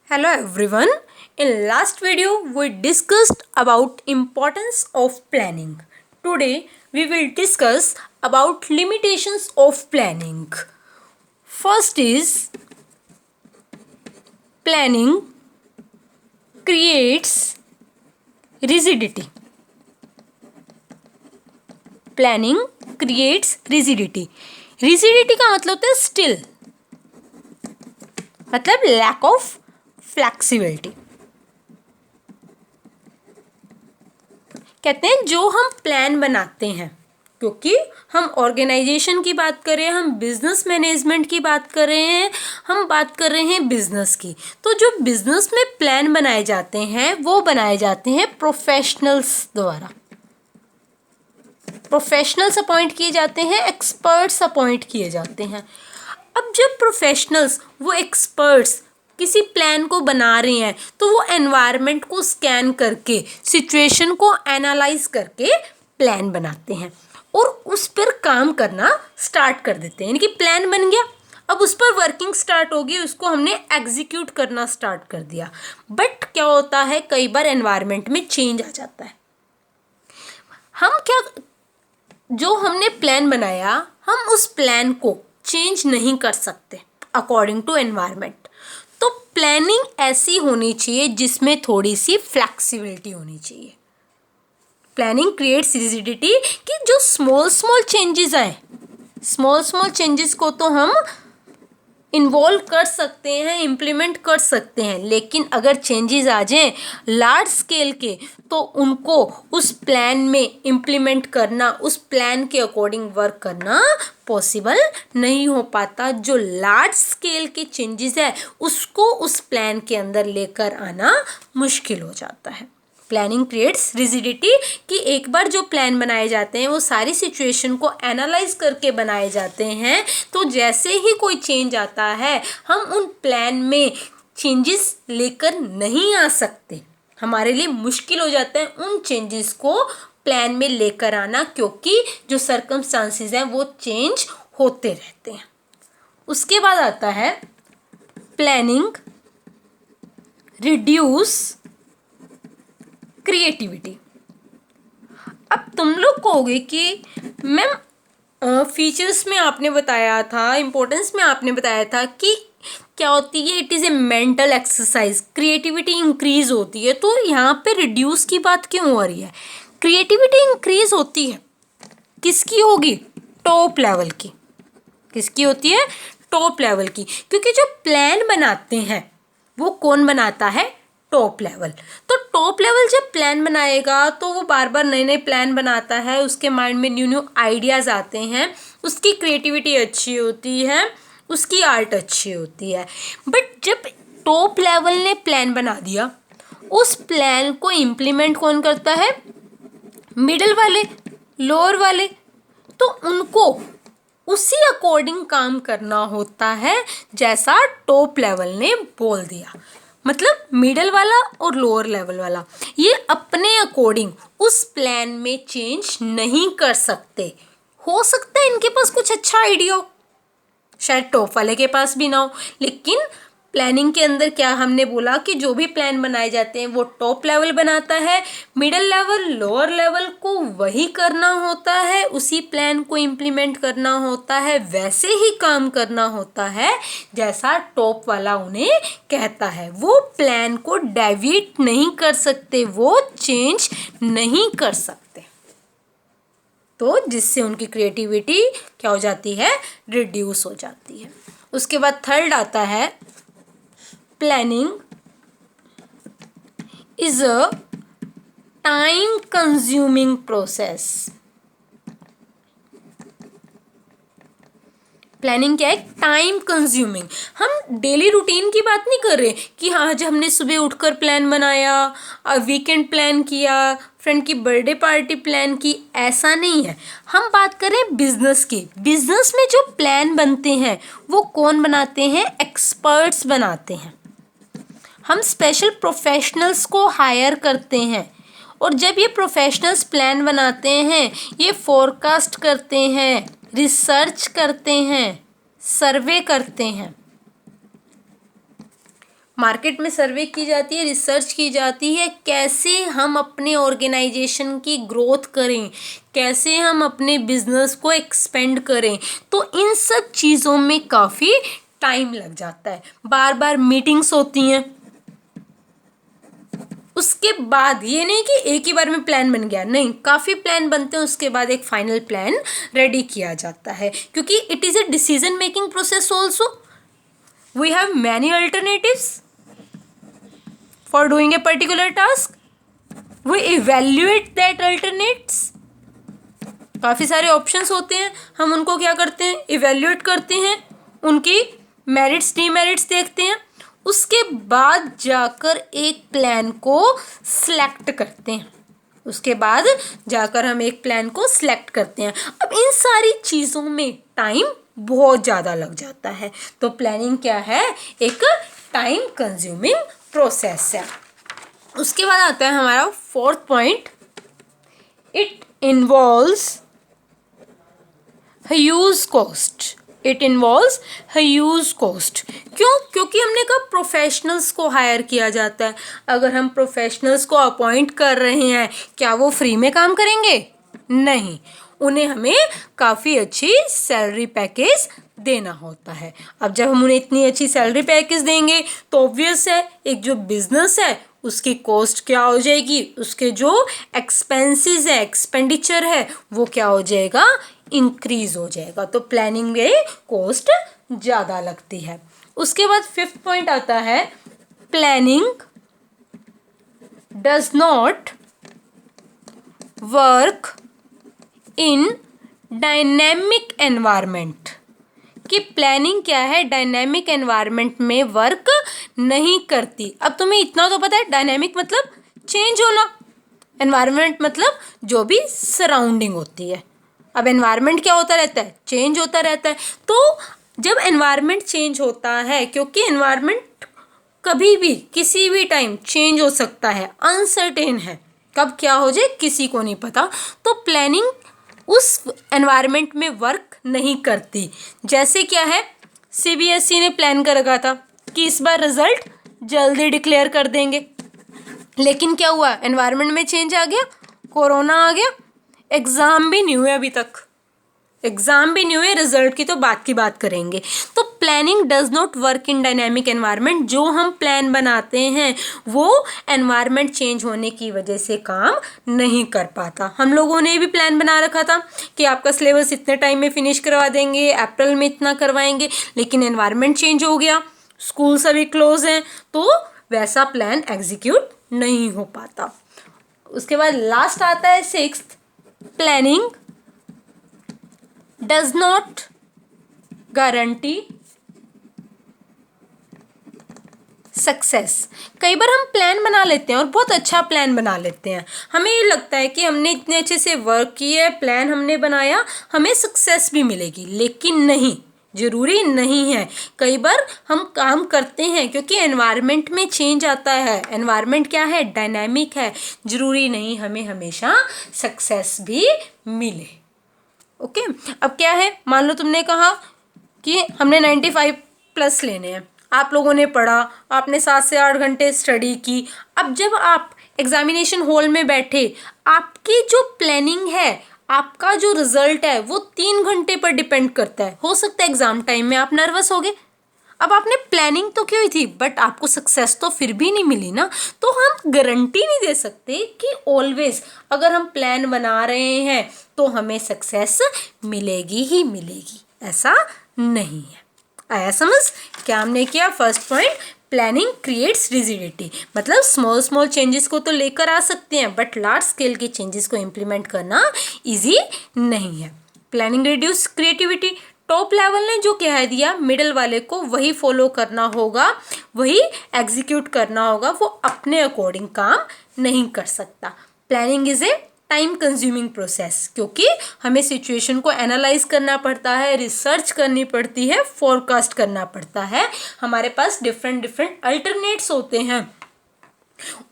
Hello everyone. In last video we discussed about importance of planning. Today we will discuss about limitations of planning. First is planning creates rigidity. Planning creates rigidity. Rigidity का मतलब होता है still, मतलब lack of flexibility. कहते हैं जो हम plan बनाते हैं, क्योंकि हम ऑर्गेनाइजेशन की बात कर रहे हैं, हम बिजनेस मैनेजमेंट की बात कर रहे हैं, हम बात कर रहे हैं बिजनेस की. तो जो बिजनेस में प्लान बनाए जाते हैं वो बनाए जाते हैं प्रोफेशनल्स द्वारा. प्रोफेशनल्स अपॉइंट किए जाते हैं, एक्सपर्ट्स अपॉइंट किए जाते हैं. अब जब प्रोफेशनल्स, वो एक्सपर्ट्स किसी प्लान को बना रहे हैं तो वो एनवायरनमेंट को स्कैन करके, सिचुएशन को एनालाइज करके प्लान बनाते हैं और उस पर काम करना स्टार्ट कर देते हैं. यानी कि प्लान बन गया, अब उस पर वर्किंग स्टार्ट होगी, उसको हमने एग्जीक्यूट करना स्टार्ट कर दिया. बट क्या होता है, कई बार एनवायरनमेंट में चेंज आ जाता है. हम क्या, जो हमने प्लान बनाया, हम उस प्लान को चेंज नहीं कर सकते अकॉर्डिंग टू एनवायरनमेंट. तो प्लानिंग ऐसी होनी चाहिए जिसमें थोड़ी सी फ्लेक्सिबिलिटी होनी चाहिए. प्लानिंग क्रिएट्स रिजिडिटी कि जो स्मॉल चेंजेस आए, स्मॉल चेंजेस को तो हम इन्वॉल्व कर सकते हैं, इम्प्लीमेंट कर सकते हैं, लेकिन अगर चेंजेस आ जाएं लार्ज स्केल के तो उनको उस प्लान में इम्प्लीमेंट करना, उस प्लान के अकॉर्डिंग वर्क करना पॉसिबल नहीं हो पाता. जो लार्ज स्केल के चेंजेस है उसको उस प्लान के अंदर लेकर आना मुश्किल हो जाता है. प्लानिंग क्रिएट्स रिजिडिटी कि एक बार जो प्लान बनाए जाते हैं वो सारी सिचुएशन को एनालाइज करके बनाए जाते हैं. तो जैसे ही कोई चेंज आता है हम उन प्लान में चेंजेस लेकर नहीं आ सकते. हमारे लिए मुश्किल हो जाता है उन चेंजेस को प्लान में लेकर आना, क्योंकि जो सर्कमस्टांसेस हैं वो चेंज होते रहते हैं. उसके बाद आता है प्लानिंग रिड्यूस क्रिएटिविटी. अब तुम लोग कहोगे कि मैम फीचर्स में आपने बताया था, इम्पोर्टेंस में आपने बताया था कि क्या होती है, it is A mental exercise, creativity increase होती है. तो यहाँ पे रिड्यूस की बात क्यों हो रही है? क्रिएटिविटी इंक्रीज होती है, किसकी होगी? टॉप लेवल की. किसकी होती है? टॉप लेवल की. क्योंकि जो प्लान बनाते हैं वो कौन बनाता है? Top level. तो टॉप लेवल जब प्लान बनाएगा तो वो बार बार नए नए प्लान बनाता है, उसके माइंड में न्यू न्यू आइडियाज़ आते हैं, उसकी क्रिएटिविटी अच्छी होती है, उसकी आर्ट अच्छी होती है. बट जब टॉप लेवल ने प्लान बना दिया, उस प्लान को इम्प्लीमेंट कौन करता है? मिडिल वाले, लोअर वाले. तो उनको उसी अकॉर्डिंग काम करना होता है जैसा टॉप लेवल ने बोल दिया. मतलब मिडिल वाला और लोअर लेवल वाला ये अपने अकॉर्डिंग उस प्लान में चेंज नहीं कर सकते. हो सकता है इनके पास कुछ अच्छा आइडिया हो, शायद टॉप वाले के पास भी ना हो, लेकिन प्लानिंग के अंदर क्या हमने बोला कि जो भी प्लान बनाए जाते हैं वो टॉप लेवल बनाता है, मिडिल लेवल, लोअर लेवल को वही करना होता है, उसी प्लान को इम्प्लीमेंट करना होता है, वैसे ही काम करना होता है जैसा टॉप वाला उन्हें कहता है. वो प्लान को डेविएट नहीं कर सकते, वो चेंज नहीं कर सकते. तो जिससे उनकी क्रिएटिविटी क्या हो जाती है? रिड्यूस हो जाती है. उसके बाद थर्ड आता है planning is a time consuming process. Planning क्या है? Time consuming. हम डेली रूटीन की बात नहीं कर रहे कि हाँ आज हमने सुबह उठकर प्लान बनाया, वीकेंड प्लान किया, फ्रेंड की बर्थडे पार्टी प्लान की, ऐसा नहीं है. हम बात करें बिजनेस की. बिजनेस में जो प्लान बनते हैं वो कौन बनाते हैं? एक्सपर्ट्स बनाते हैं. हम स्पेशल प्रोफेशनल्स को हायर करते हैं और जब ये प्रोफेशनल्स प्लान बनाते हैं, ये फोरकास्ट करते हैं, रिसर्च करते हैं, सर्वे करते हैं. मार्केट में सर्वे की जाती है, रिसर्च की जाती है, कैसे हम अपने ऑर्गेनाइजेशन की ग्रोथ करें, कैसे हम अपने बिजनेस को एक्सपेंड करें। तो इन सब चीज़ों में काफ़ी टाइम लग जाता है, बार बार मीटिंग्स होती हैं। उसके बाद ये नहीं कि एक ही बार में प्लान बन गया, नहीं, काफ़ी प्लान बनते हैं, उसके बाद एक फाइनल प्लान रेडी किया जाता है, क्योंकि it is a decision making process also. We have many alternatives for doing a particular task, we evaluate that alternates. काफ़ी सारे ऑप्शंस होते हैं, हम उनको क्या करते हैं, इवेल्युएट करते हैं, उनकी मेरिट्स डीमेरिट्स देखते हैं, उसके बाद जाकर एक प्लान को सिलेक्ट करते हैं, उसके बाद जाकर हम एक प्लान को सिलेक्ट करते हैं। अब इन सारी चीज़ों में टाइम बहुत ज़्यादा लग जाता है, तो प्लानिंग क्या है, एक टाइम कंज्यूमिंग प्रोसेस है। उसके बाद आता है हमारा fourth point, it involves huge cost. It involves huge cost. क्यों? क्योंकि हमने कहा प्रोफेशनल्स को हायर किया जाता है। अगर हम प्रोफेशनल्स को अपॉइंट कर रहे हैं, क्या वो फ्री में काम करेंगे? नहीं, उन्हें हमें काफ़ी अच्छी सैलरी पैकेज देना होता है। अब जब हम उन्हें इतनी अच्छी सैलरी पैकेज देंगे तो ऑब्वियस है एक जो बिजनेस है उसकी कॉस्ट क्या हो जाएगी, उसके जो एक्सपेंसेस है, एक्सपेंडिचर है, वो क्या हो जाएगा, इंक्रीज हो जाएगा। तो प्लानिंग में कॉस्ट ज़्यादा लगती है। उसके बाद फिफ्थ पॉइंट आता है, planning does not work in dynamic environment. कि प्लानिंग क्या है, डायनेमिक एनवायरनमेंट में वर्क नहीं करती। अब तुम्हें इतना तो पता है, डायनेमिक मतलब चेंज होना, एनवायरनमेंट मतलब जो भी सराउंडिंग होती है। अब एनवायरनमेंट क्या होता रहता है, चेंज होता रहता है। तो जब एनवायरनमेंट चेंज होता है, क्योंकि एनवायरनमेंट कभी भी किसी भी टाइम चेंज हो सकता है, अनसर्टेन है, कब क्या हो जाए किसी को नहीं पता, तो प्लानिंग उस एनवायरनमेंट में वर्क नहीं करती। जैसे क्या है, सीबीएसई ने प्लान कर रखा था कि इस बार रिजल्ट जल्दी डिक्लेयर कर देंगे, लेकिन क्या हुआ, एनवायरनमेंट में चेंज आ गया, कोरोना आ गया, एग्ज़ाम भी नहीं हुए, अभी तक एग्ज़ाम भी नहीं हुए, रिजल्ट की तो बात की बात करेंगे। तो planning does not work in dynamic environment. जो हम प्लान बनाते हैं वो एनवायरनमेंट चेंज होने की वजह से काम नहीं कर पाता। हम लोगों ने भी प्लान बना रखा था कि आपका सिलेबस इतने टाइम में फिनिश करवा देंगे, अप्रैल में इतना करवाएंगे, लेकिन एनवायरनमेंट चेंज हो गया, स्कूल सभी क्लोज हैं, तो वैसा प्लान एग्जीक्यूट नहीं हो पाता। उसके बाद लास्ट आता है sixth, planning does not guarantee success. कई बार हम प्लान बना लेते हैं और बहुत अच्छा प्लान बना लेते हैं, हमें ये लगता है कि हमने इतने अच्छे से वर्क किया, प्लान हमने बनाया, हमें सक्सेस भी मिलेगी, लेकिन नहीं, ज़रूरी नहीं है। कई बार हम काम करते हैं क्योंकि एनवायरनमेंट में चेंज आता है, एनवायरनमेंट क्या है, डायनामिक है, ज़रूरी नहीं हमें हमेशा सक्सेस भी मिले। ओके, अब क्या है, मान लो तुमने कहा कि हमने 95+ लेने हैं, आप लोगों ने पढ़ा, आपने 7 से 8 घंटे स्टडी की। अब जब आप एग्जामिनेशन हॉल में बैठे, आपकी जो प्लानिंग है, आपका जो रिजल्ट है, वो 3 घंटे पर डिपेंड करता है। हो सकता है एग्जाम टाइम में आप नर्वस हो गए, अब आपने प्लानिंग तो की हुई थी बट आपको सक्सेस तो फिर भी नहीं मिली ना। तो हम गारंटी नहीं दे सकते कि ऑलवेज अगर हम प्लान बना रहे हैं तो हमें सक्सेस मिलेगी ही मिलेगी, ऐसा नहीं है। आया समझ? क्या हमने किया, first point, planning creates rigidity, मतलब स्मॉल स्मॉल चेंजेस को तो लेकर आ सकते हैं बट लार्ज स्केल के चेंजेस को इम्प्लीमेंट करना इजी नहीं है। Planning reduce creativity, top level ने जो कह दिया मिडिल वाले को वही फॉलो करना होगा, वही एग्जीक्यूट करना होगा, वो अपने अकॉर्डिंग काम नहीं कर सकता। Planning is a time consuming process, क्योंकि हमें सिचुएशन को एनालाइज करना पड़ता है, रिसर्च करनी पड़ती है, फोरकास्ट करना पड़ता है, हमारे पास डिफरेंट अल्टरनेट्स होते हैं,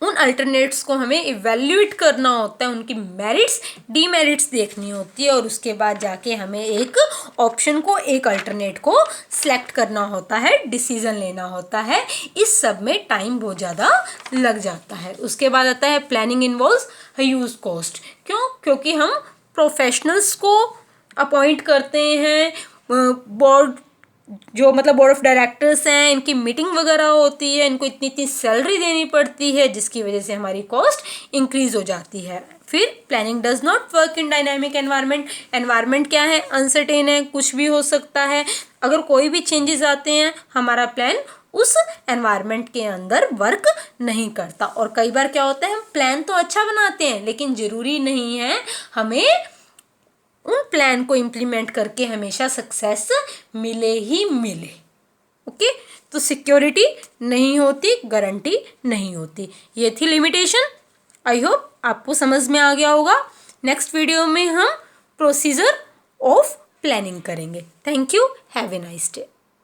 उन अल्टरनेट्स को हमें इवेल्युएट करना होता है, उनकी मेरिट्स डीमेरिट्स देखनी होती है, और उसके बाद जाके हमें एक ऑप्शन को, एक अल्टरनेट को सिलेक्ट करना होता है, डिसीजन लेना होता है। इस सब में टाइम बहुत ज़्यादा लग जाता है। उसके बाद आता है प्लानिंग इन्वॉल्व्स ह्यूज कॉस्ट। क्यों? क्योंकि हम प्रोफेशनल्स को अपॉइंट करते हैं, बोर्ड जो मतलब बोर्ड ऑफ डायरेक्टर्स हैं, इनकी मीटिंग वगैरह होती है, इनको इतनी इतनी सैलरी देनी पड़ती है, जिसकी वजह से हमारी कॉस्ट इंक्रीज हो जाती है। फिर planning does not work in dynamic environment. Environment क्या है? अनसर्टेन है, कुछ भी हो सकता है। अगर कोई भी चेंजेस आते हैं, हमारा प्लान उस एनवायरनमेंट के अंदर वर्क नहीं करता। और कई बार क्या होता है, हम प्लान तो अच्छा बनाते हैं, लेकिन ज़रूरी नहीं है हमें उन प्लान को इम्प्लीमेंट करके हमेशा सक्सेस मिले ही मिले। ओके, तो सिक्योरिटी नहीं होती, गारंटी नहीं होती। ये थी लिमिटेशन। आई होप आपको समझ में आ गया होगा। नेक्स्ट वीडियो में हम प्रोसीजर ऑफ प्लानिंग करेंगे। Thank you, have a nice day.